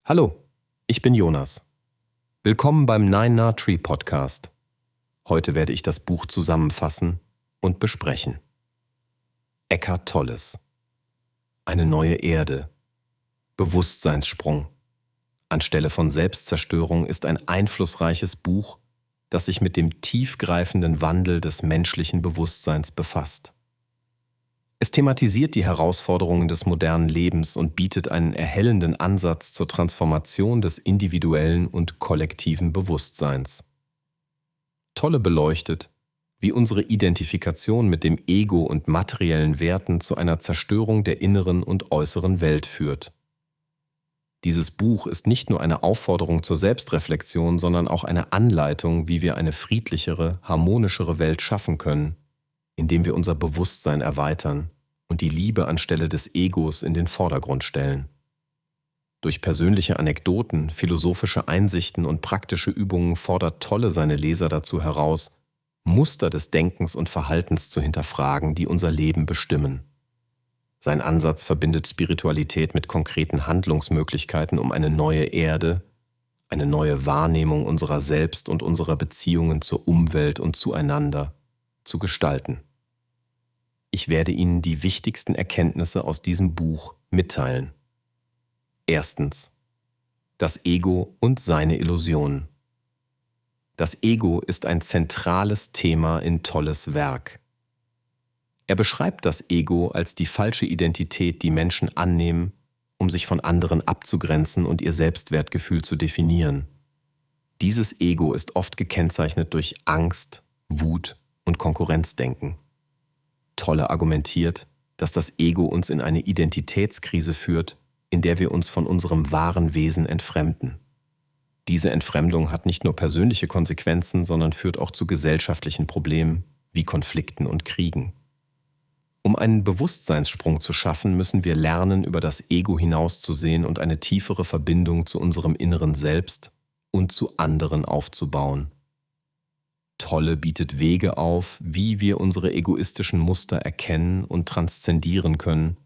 Hallo, ich bin Jonas. Willkommen beim Nine Na Tree Podcast. Heute werde ich das Buch zusammenfassen und besprechen. Eckhart Tolles. Eine neue Erde. Bewusstseinssprung. Anstelle von Selbstzerstörung ist ein einflussreiches Buch, das sich mit dem tiefgreifenden Wandel des menschlichen Bewusstseins befasst. Es thematisiert die Herausforderungen des modernen Lebens und bietet einen erhellenden Ansatz zur Transformation des individuellen und kollektiven Bewusstseins. Tolle beleuchtet, wie unsere Identifikation mit dem Ego und materiellen Werten zu einer Zerstörung der inneren und äußeren Welt führt. Dieses Buch ist nicht nur eine Aufforderung zur Selbstreflexion, sondern auch eine Anleitung, wie wir eine friedlichere, harmonischere Welt schaffen können, indem wir unser Bewusstsein erweitern und die Liebe anstelle des Egos in den Vordergrund stellen. Durch persönliche Anekdoten, philosophische Einsichten und praktische Übungen fordert Tolle seine Leser dazu heraus, Muster des Denkens und Verhaltens zu hinterfragen, die unser Leben bestimmen. Sein Ansatz verbindet Spiritualität mit konkreten Handlungsmöglichkeiten, um eine neue Erde, eine neue Wahrnehmung unserer selbst und unserer Beziehungen zur Umwelt und zueinander zu gestalten. Ich werde Ihnen die wichtigsten Erkenntnisse aus diesem Buch mitteilen. Erstens. Das Ego und seine Illusionen. Das Ego ist ein zentrales Thema in Tolles Werk. Er beschreibt das Ego als die falsche Identität, die Menschen annehmen, um sich von anderen abzugrenzen und ihr Selbstwertgefühl zu definieren. Dieses Ego ist oft gekennzeichnet durch Angst, Wut und Konkurrenzdenken. Tolle argumentiert, dass das Ego uns in eine Identitätskrise führt, in der wir uns von unserem wahren Wesen entfremden. Diese Entfremdung hat nicht nur persönliche Konsequenzen, sondern führt auch zu gesellschaftlichen Problemen wie Konflikten und Kriegen. Um einen Bewusstseinssprung zu schaffen, müssen wir lernen, über das Ego hinauszusehen und eine tiefere Verbindung zu unserem inneren Selbst und zu anderen aufzubauen. Tolle bietet Wege auf, wie wir unsere egoistischen Muster erkennen und transzendieren können,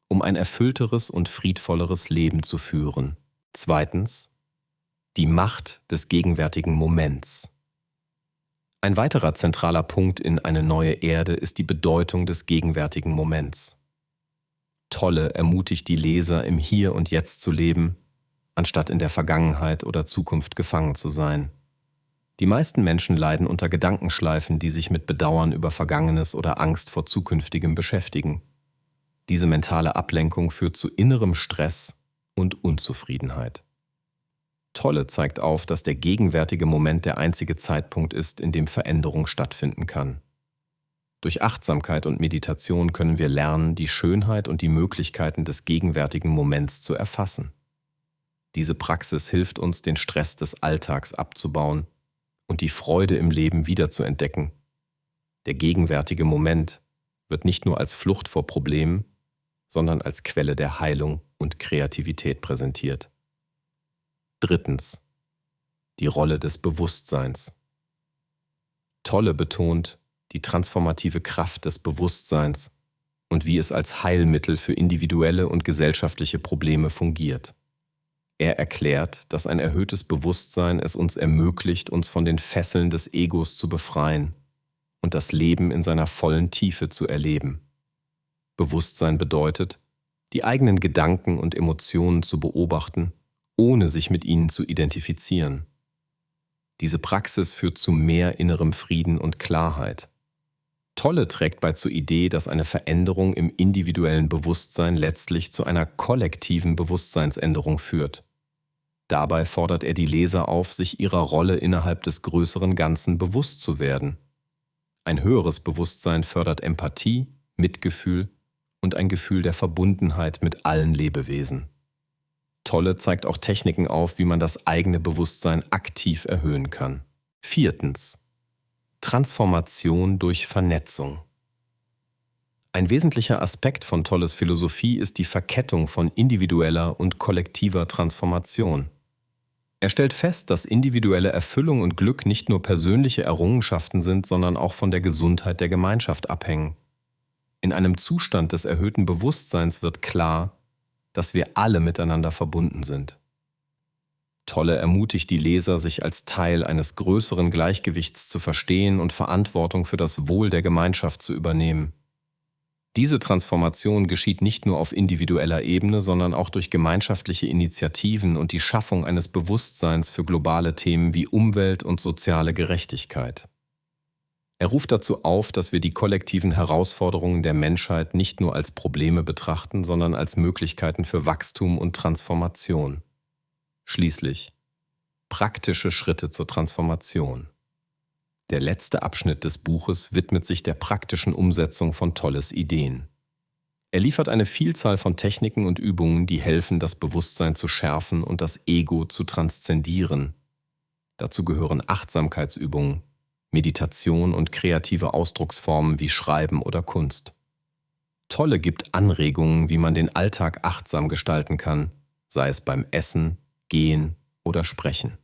um ein erfüllteres und friedvolleres Leben zu führen. Zweitens. Die Macht des gegenwärtigen Moments. Ein weiterer zentraler Punkt in Eine neue Erde ist die Bedeutung des gegenwärtigen Moments. Tolle ermutigt die Leser, im Hier und Jetzt zu leben, anstatt in der Vergangenheit oder Zukunft gefangen zu sein. Die meisten Menschen leiden unter Gedankenschleifen, die sich mit Bedauern über Vergangenes oder Angst vor Zukünftigem beschäftigen. Diese mentale Ablenkung führt zu innerem Stress und Unzufriedenheit. Tolle zeigt auf, dass der gegenwärtige Moment der einzige Zeitpunkt ist, in dem Veränderung stattfinden kann. Durch Achtsamkeit und Meditation können wir lernen, die Schönheit und die Möglichkeiten des gegenwärtigen Moments zu erfassen. Diese Praxis hilft uns, den Stress des Alltags abzubauen und die Freude im Leben wiederzuentdecken. Der gegenwärtige Moment wird nicht nur als Flucht vor Problemen, sondern als Quelle der Heilung und Kreativität präsentiert. Drittens. Die Rolle des Bewusstseins. Tolle betont die transformative Kraft des Bewusstseins und wie es als Heilmittel für individuelle und gesellschaftliche Probleme fungiert. Er erklärt, dass ein erhöhtes Bewusstsein es uns ermöglicht, uns von den Fesseln des Egos zu befreien und das Leben in seiner vollen Tiefe zu erleben. Bewusstsein bedeutet, die eigenen Gedanken und Emotionen zu beobachten, ohne sich mit ihnen zu identifizieren. Diese Praxis führt zu mehr innerem Frieden und Klarheit. Tolle trägt bei zur Idee, dass eine Veränderung im individuellen Bewusstsein letztlich zu einer kollektiven Bewusstseinsänderung führt. Dabei fordert er die Leser auf, sich ihrer Rolle innerhalb des größeren Ganzen bewusst zu werden. Ein höheres Bewusstsein fördert Empathie, Mitgefühl und ein Gefühl der Verbundenheit mit allen Lebewesen. Tolle zeigt auch Techniken auf, wie man das eigene Bewusstsein aktiv erhöhen kann. Viertens. Transformation durch Vernetzung. Ein wesentlicher Aspekt von Tolles Philosophie ist die Verkettung von individueller und kollektiver Transformation. Er stellt fest, dass individuelle Erfüllung und Glück nicht nur persönliche Errungenschaften sind, sondern auch von der Gesundheit der Gemeinschaft abhängen. In einem Zustand des erhöhten Bewusstseins wird klar, dass wir alle miteinander verbunden sind. Tolle ermutigt die Leser, sich als Teil eines größeren Gleichgewichts zu verstehen und Verantwortung für das Wohl der Gemeinschaft zu übernehmen. Diese Transformation geschieht nicht nur auf individueller Ebene, sondern auch durch gemeinschaftliche Initiativen und die Schaffung eines Bewusstseins für globale Themen wie Umwelt und soziale Gerechtigkeit. Er ruft dazu auf, dass wir die kollektiven Herausforderungen der Menschheit nicht nur als Probleme betrachten, sondern als Möglichkeiten für Wachstum und Transformation. Schließlich praktische Schritte zur Transformation. Der letzte Abschnitt des Buches widmet sich der praktischen Umsetzung von Tolles Ideen. Er liefert eine Vielzahl von Techniken und Übungen, die helfen, das Bewusstsein zu schärfen und das Ego zu transzendieren. Dazu gehören Achtsamkeitsübungen, Meditation und kreative Ausdrucksformen wie Schreiben oder Kunst. Tolle gibt Anregungen, wie man den Alltag achtsam gestalten kann, sei es beim Essen, Gehen oder Sprechen.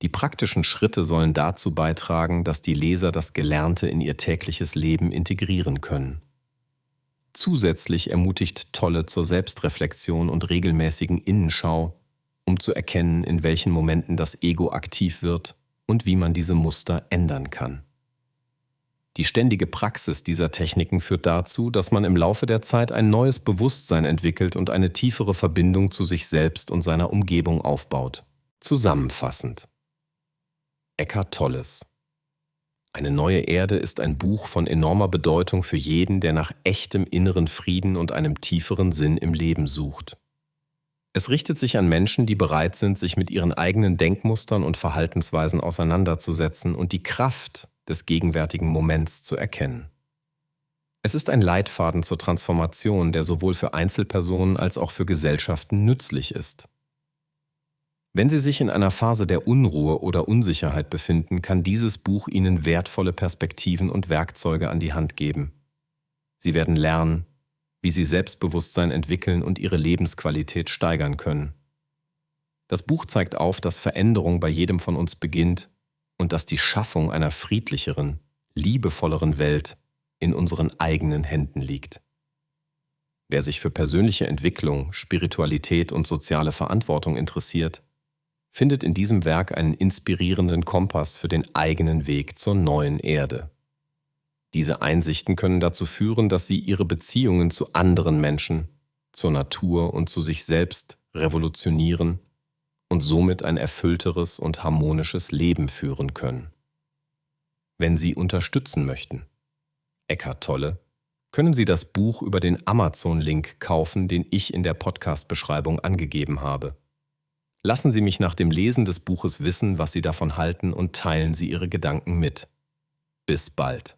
Die praktischen Schritte sollen dazu beitragen, dass die Leser das Gelernte in ihr tägliches Leben integrieren können. Zusätzlich ermutigt Tolle zur Selbstreflexion und regelmäßigen Innenschau, um zu erkennen, in welchen Momenten das Ego aktiv wird und wie man diese Muster ändern kann. Die ständige Praxis dieser Techniken führt dazu, dass man im Laufe der Zeit ein neues Bewusstsein entwickelt und eine tiefere Verbindung zu sich selbst und seiner Umgebung aufbaut. Zusammenfassend: Eckhart Tolles. Eine neue Erde ist ein Buch von enormer Bedeutung für jeden, der nach echtem inneren Frieden und einem tieferen Sinn im Leben sucht. Es richtet sich an Menschen, die bereit sind, sich mit ihren eigenen Denkmustern und Verhaltensweisen auseinanderzusetzen und die Kraft des gegenwärtigen Moments zu erkennen. Es ist ein Leitfaden zur Transformation, der sowohl für Einzelpersonen als auch für Gesellschaften nützlich ist. Wenn Sie sich in einer Phase der Unruhe oder Unsicherheit befinden, kann dieses Buch Ihnen wertvolle Perspektiven und Werkzeuge an die Hand geben. Sie werden lernen, wie Sie Selbstbewusstsein entwickeln und Ihre Lebensqualität steigern können. Das Buch zeigt auf, dass Veränderung bei jedem von uns beginnt und dass die Schaffung einer friedlicheren, liebevolleren Welt in unseren eigenen Händen liegt. Wer sich für persönliche Entwicklung, Spiritualität und soziale Verantwortung interessiert, findet in diesem Werk einen inspirierenden Kompass für den eigenen Weg zur neuen Erde. Diese Einsichten können dazu führen, dass Sie Ihre Beziehungen zu anderen Menschen, zur Natur und zu sich selbst revolutionieren und somit ein erfüllteres und harmonisches Leben führen können. Wenn Sie unterstützen möchten, Eckhart Tolle, können Sie das Buch über den Amazon-Link kaufen, den ich in der Podcast-Beschreibung angegeben habe. Lassen Sie mich nach dem Lesen des Buches wissen, was Sie davon halten, und teilen Sie Ihre Gedanken mit. Bis bald.